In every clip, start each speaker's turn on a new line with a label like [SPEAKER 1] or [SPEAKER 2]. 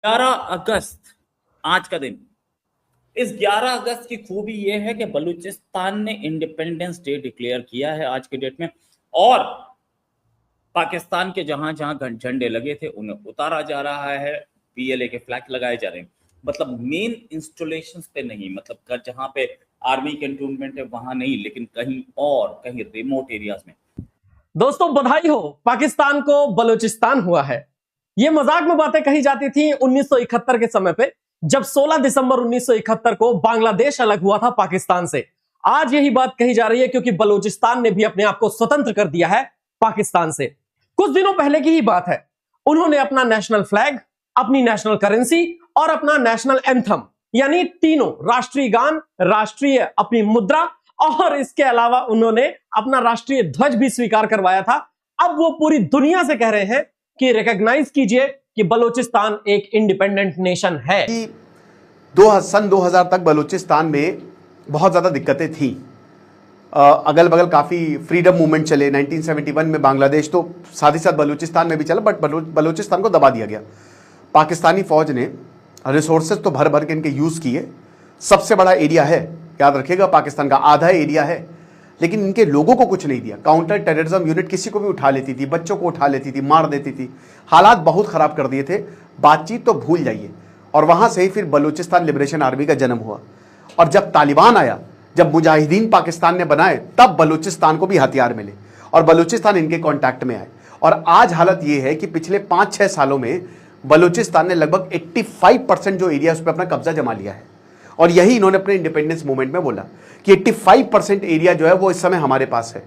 [SPEAKER 1] 11 अगस्त आज का दिन। इस 11 अगस्त की खूबी यह है कि बलूचिस्तान ने इंडिपेंडेंस डे डिक्लेयर किया है आज के डेट में, और पाकिस्तान के जहां जहां झंडे लगे थे उन्हें उतारा जा रहा है, पीएलए के फ्लैग लगाए जा रहे हैं। मतलब मेन इंस्टॉलेशंस पे नहीं, मतलब जहां पे आर्मी कैंटोनमेंट है वहां नहीं, लेकिन कहीं और कहीं रिमोट एरियाज में।
[SPEAKER 2] दोस्तों बधाई हो, पाकिस्तान को बलूचिस्तान हुआ है। ये मजाक में बातें कही जाती थी 1971 के समय पे, जब 16 दिसंबर 1971 को बांग्लादेश अलग हुआ था पाकिस्तान से। आज यही बात कही जा रही है क्योंकि बलूचिस्तान ने भी अपने आप को स्वतंत्र कर दिया है पाकिस्तान से। कुछ दिनों पहले की ही बात है, उन्होंने अपना नेशनल फ्लैग, अपनी नेशनल करेंसी और अपना नेशनल एंथम, यानी तीनों, राष्ट्रीय गान, राष्ट्रीय अपनी मुद्रा और इसके अलावा उन्होंने अपना राष्ट्रीय ध्वज भी स्वीकार करवाया था। अब वो पूरी दुनिया से कह रहे हैं कि रिकॉग्नाइज कीजिए कि बलूचिस्तान एक इंडिपेंडेंट नेशन है।
[SPEAKER 3] सन 2000 तक बलूचिस्तान में बहुत ज़्यादा दिक्कतें थीं। अगल बगल काफ़ी फ्रीडम मूवमेंट चले। 1971 में बांग्लादेश तो साथ ही साथ बलूचिस्तान में भी चला, बट बलूचिस्तान को दबा दिया गया। पाकिस्तानी फ़ौज ने रिसोर्सेज तो भर भर के इनके यूज़ किए। सबसे बड़ा एरिया है, याद रखिएगा, पाकिस्तान का आधा एरिया है, लेकिन इनके लोगों को कुछ नहीं दिया। काउंटर टेररिज्म यूनिट किसी को भी उठा लेती थी, बच्चों को उठा लेती थी, मार देती थी। हालात बहुत ख़राब कर दिए थे। बातचीत तो भूल जाइए। और वहाँ से ही फिर बलूचिस्तान लिबरेशन आर्मी का जन्म हुआ। और जब तालिबान आया, जब मुजाहिदीन पाकिस्तान ने बनाए, तब बलूचिस्तान को भी हथियार मिले और बलूचिस्तान इनके कॉन्टैक्ट में आए। और आज हालत ये है कि पिछले 5-6 सालों में बलूचिस्तान ने लगभग 85% जो एरिया उस पर अपना कब्जा जमा लिया है। और यही इन्होंने अपने इंडिपेंडेंस मूवमेंट में बोला कि 85% एरिया जो है वो इस समय हमारे पास है।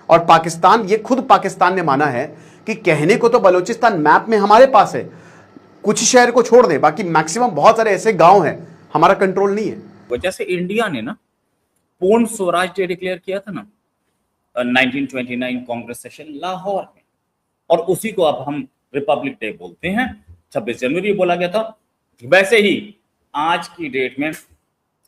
[SPEAKER 3] और पाकिस्तान, ये खुद पाकिस्तान ने माना है कि कहने को तो बलूचिस्तान मैप में हमारे पास है, कुछ शहर को छोड़ दें, बाकी मैक्सिमम बहुत सारे ऐसे गांव हैं हमारा कंट्रोल नहीं है।
[SPEAKER 1] जैसे इंडिया ने ना पूर्ण स्वराज डे डिक्लेयर किया था ना 1929 कांग्रेस सेशन लाहौर में, और उसी को अब हम रिपब्लिक डे बोलते हैं। 26 जनवरी बोला गया था। वैसे ही आज की डेट में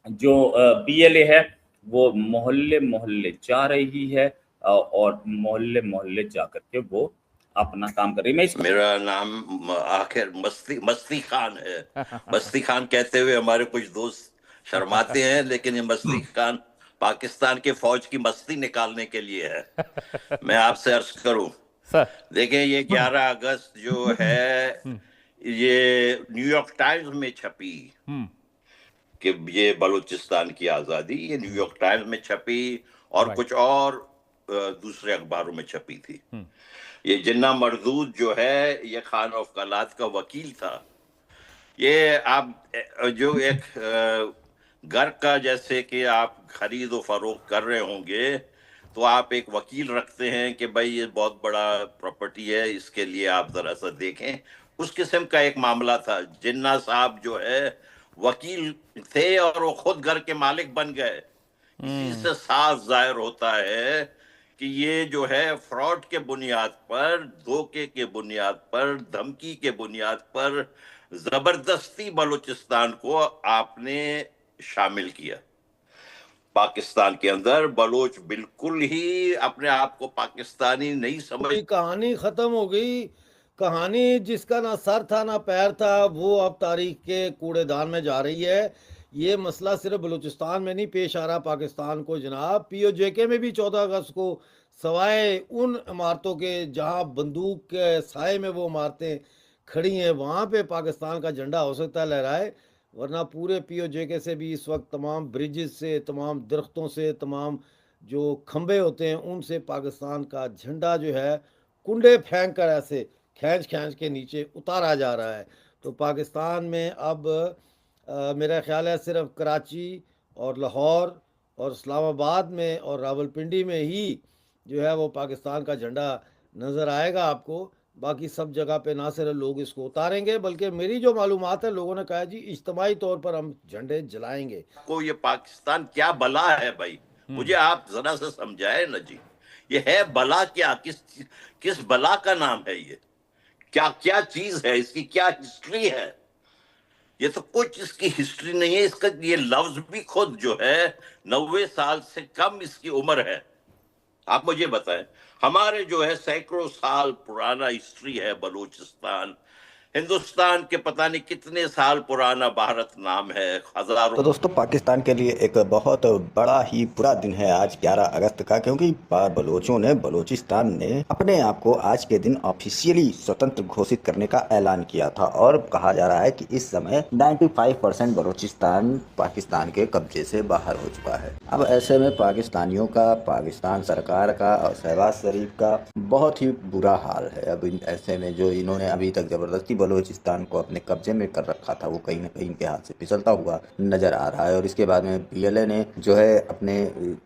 [SPEAKER 1] जो पीएलए है वो मोहल्ले मोहल्ले जा रही है, और मोहल्ले मोहल्ले जाकर के वो अपना काम कर रही है।
[SPEAKER 4] मेरा नाम आखिर मस्ती खान है। मस्ती खान कहते हुए हमारे कुछ दोस्त शर्माते हैं, लेकिन ये मस्ती खान पाकिस्तान के फौज की मस्ती निकालने के लिए है। मैं आपसे अर्ज करूं, देखिए ये 11 अगस्त जो है ये न्यूयॉर्क टाइम्स में छपी कि ये बलूचिस्तान की आजादी, ये न्यूयॉर्क टाइम्स में छपी और कुछ और दूसरे अखबारों में छपी थी। ये जिन्ना मरदूद जो है ये खान ऑफ कलात का वकील था। ये आप जो एक घर का, जैसे कि आप खरीद और फरोख्त कर रहे होंगे तो आप एक वकील रखते हैं कि भाई ये बहुत बड़ा प्रॉपर्टी है, इसके लिए आप जरा सा देखें। उस किस्म का एक मामला था। जिन्ना साहब जो है वकील थे और वो खुद घर के मालिक बन गए। इसी से साफ जाहिर होता है कि ये जो है फ्रॉड के बुनियाद पर, धोखे के बुनियाद पर, धमकी के बुनियाद पर जबरदस्ती बलूचिस्तान को आपने शामिल किया। पाकिस्तान के अंदर बलोच बिल्कुल ही अपने आप को पाकिस्तानी नहीं समझ।
[SPEAKER 5] कहानी खत्म हो गई। कहानी जिसका ना सर था ना पैर था, वो अब तारीख के कूड़ेदान में जा रही है। ये मसला सिर्फ बलूचिस्तान में नहीं पेश आ रहा पाकिस्तान को जनाब। पीओजेके में भी 14 अगस्त को सवाए उन इमारतों के जहां बंदूक के साए में वो इमारतें खड़ी हैं, वहां पे पाकिस्तान का झंडा हो सकता है लहराए, वरना पूरे पीओजेके से भी इस वक्त तमाम ब्रिजेस से, तमाम दरख्तों से, तमाम जो खंबे होते हैं उनसे पाकिस्तान का झंडा जो है कुंडे फेंक कर ऐसे खींच खींच के नीचे उतारा जा रहा है। तो पाकिस्तान में अब मेरा ख्याल है सिर्फ कराची और लाहौर और इस्लामाबाद में और रावलपिंडी में ही जो है वो पाकिस्तान का झंडा नज़र आएगा आपको। बाकी सब जगह पे ना सिर्फ लोग इसको उतारेंगे, बल्कि मेरी जो मालूमात है लोगों ने कहा जी इज्तिमाई तौर पर हम झंडे जलाएंगे।
[SPEAKER 4] को ये पाकिस्तान क्या बला है भाई, मुझे आप जरा सा समझाए ना जी। ये है बला क्या, किस बला का नाम है ये? क्या क्या चीज है, इसकी क्या हिस्ट्री है? ये तो कुछ इसकी हिस्ट्री नहीं है। इसका ये लफ्ज भी खुद जो है 90 साल से कम इसकी उम्र है। आप मुझे बताएं, हमारे जो है सैकड़ों साल पुराना हिस्ट्री है बलूचिस्तान। हिंदुस्तान के पता नहीं कितने साल पुराना भारत नाम है, हजारों।
[SPEAKER 6] तो दोस्तों, पाकिस्तान के लिए एक बहुत बड़ा ही बुरा दिन है आज 11 अगस्त का, क्योंकि बलोचिस्तान ने अपने आप को आज के दिन ऑफिशियली स्वतंत्र घोषित करने का ऐलान किया था। और कहा जा रहा है कि इस समय 95% बलोचिस्तान पाकिस्तान के कब्जे से बाहर हो चुका है। अब ऐसे में पाकिस्तानियों का, पाकिस्तान सरकार का और शहबाज शरीफ का बहुत ही बुरा हाल है। अब ऐसे में जो इन्होंने अभी तक जबरदस्ती बलोचिस्तान को अपने कब्जे में कर रखा था, वो कहीं ना कहीं इनके हाथ से फिसलता हुआ नजर आ रहा है। और इसके बाद में PLA ने जो है अपने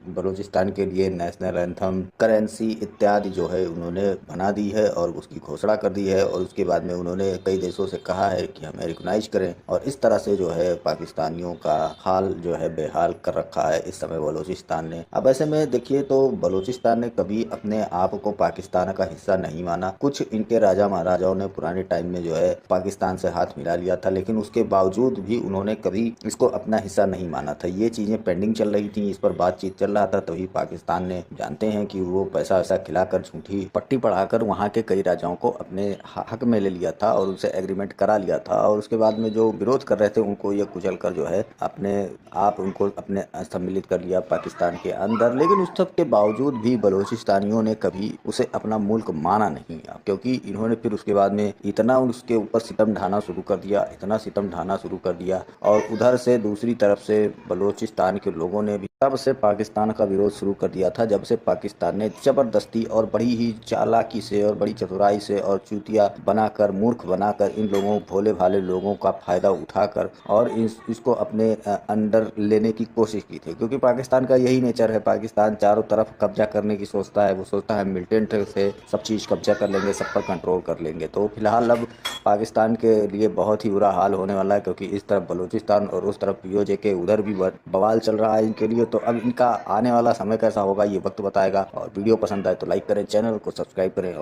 [SPEAKER 6] बलोचिस्तान के लिए नेशनल एंथम, करेंसी इत्यादि जो है उन्होंने बना दी है और उसकी घोषणा कर दी है। और उसके बाद में उन्होंने कई देशों से कहा है कि हमें रिकॉग्नाइज करें। और इस तरह से जो है पाकिस्तानियों का हाल जो है बेहाल कर रखा है इस समय बलोचिस्तान ने। अब ऐसे में देखिए तो बलोचिस्तान ने कभी अपने आप को पाकिस्तान का हिस्सा नहीं माना। कुछ इनके राजा महाराजाओं ने पुराने टाइम में जो है पाकिस्तान से हाथ मिला लिया था, लेकिन उसके बावजूद भी उन्होंने कभी इसको अपना हिस्सा नहीं माना था। ये चीजें पेंडिंग चल रही थी, इस पर बातचीत चल रहा था। तभी पाकिस्तान ने, जानते हैं कि वो पैसा वैसा खिलाकर, झूठी पट्टी पढ़ाकर वहाँ के कई राजाओं को अपने हक में ले लिया था और उनसे एग्रीमेंट करा लिया था। और उसके बाद में जो विरोध कर रहे थे उनको ये कुचल कर जो है अपने आप उनको अपने सम्मिलित कर लिया पाकिस्तान के अंदर। लेकिन उस सब के बावजूद भी बलोचिस्तानियों ने कभी उसे अपना मुल्क माना नहीं, क्योंकि इन्होंने फिर उसके बाद में इतना उसके ऊपर सितम ढाना शुरू कर दिया, इतना सितम ढाना शुरू कर दिया। और उधर से दूसरी तरफ से बलोचिस्तान के लोगों ने भी तब से पाकिस्तान का विरोध शुरू कर दिया था, जब से पाकिस्तान ने जबरदस्ती और बड़ी ही चालाकी से और बड़ी चतुराई से और चूतिया बनाकर, मूर्ख बनाकर, इन लोगों, भोले भाले लोगों का फायदा उठाकर और इसको अपने अंडर लेने की कोशिश की थी। क्योंकि पाकिस्तान का यही नेचर है, पाकिस्तान चारों तरफ कब्जा करने की सोचता है। वो सोचता है मिलिटेंट से सब चीज़ कब्जा कर लेंगे, सब पर कंट्रोल कर लेंगे। तो फिलहाल अब पाकिस्तान के लिए बहुत ही बुरा हाल होने वाला है, क्योंकि इस तरफ बलूचिस्तान और उस तरफ POJ उधर भी बवाल चल रहा है इनके लिए। तो अब इनका आने वाला समय कैसा होगा ये वक्त बताएगा। और वीडियो पसंद आए तो लाइक करें, चैनल को सब्सक्राइब करें।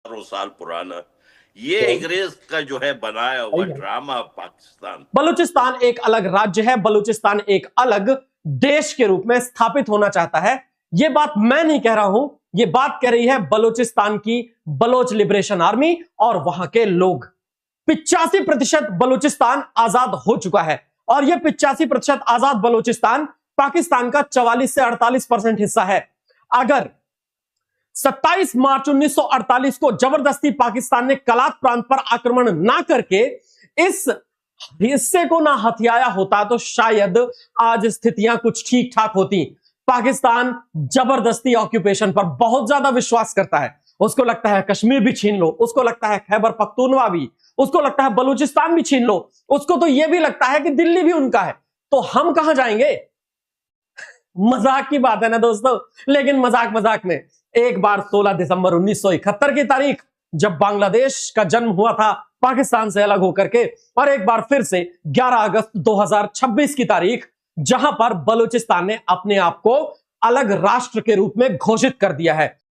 [SPEAKER 4] साल पुराना ये अंग्रेज का जो है बनाया हुआ ड्रामा पाकिस्तान।
[SPEAKER 2] बलूचिस्तान एक अलग राज्य है, बलूचिस्तान एक अलग देश के रूप में स्थापित होना चाहता है। यह बात मैं नहीं कह रहा हूं, ये बात कह रही है बलूचिस्तान की बलोच लिबरेशन आर्मी और वहां के लोग। 85% बलूचिस्तान आजाद हो चुका है और यह 85% आजाद बलूचिस्तान पाकिस्तान का 44 से 48% हिस्सा है। अगर 27 मार्च 1948 को जबरदस्ती पाकिस्तान ने कलात प्रांत पर आक्रमण ना करके इस हिस्से को ना हथियाया होता तो शायद आज स्थितियां कुछ ठीक ठाक होती। पाकिस्तान जबरदस्ती ऑक्यूपेशन पर बहुत ज्यादा विश्वास करता है। उसको लगता है कश्मीर भी छीन लो, उसको लगता है खैबर पख्तूनवा भी, उसको लगता है बलूचिस्तान भी छीन लो, उसको तो यह भी लगता है कि दिल्ली भी उनका है। तो हम कहां जाएंगे? मजाक की बात है ना दोस्तों, लेकिन मजाक मजाक में एक बार 16 दिसंबर 1971 की तारीख, जब बांग्लादेश का जन्म हुआ था पाकिस्तान से अलग होकर के, और एक बार फिर से 11 अगस्त 2026 की तारीख, जहां पर बलूचिस्तान ने अपने आप को अलग राष्ट्र के रूप में घोषित कर दिया है।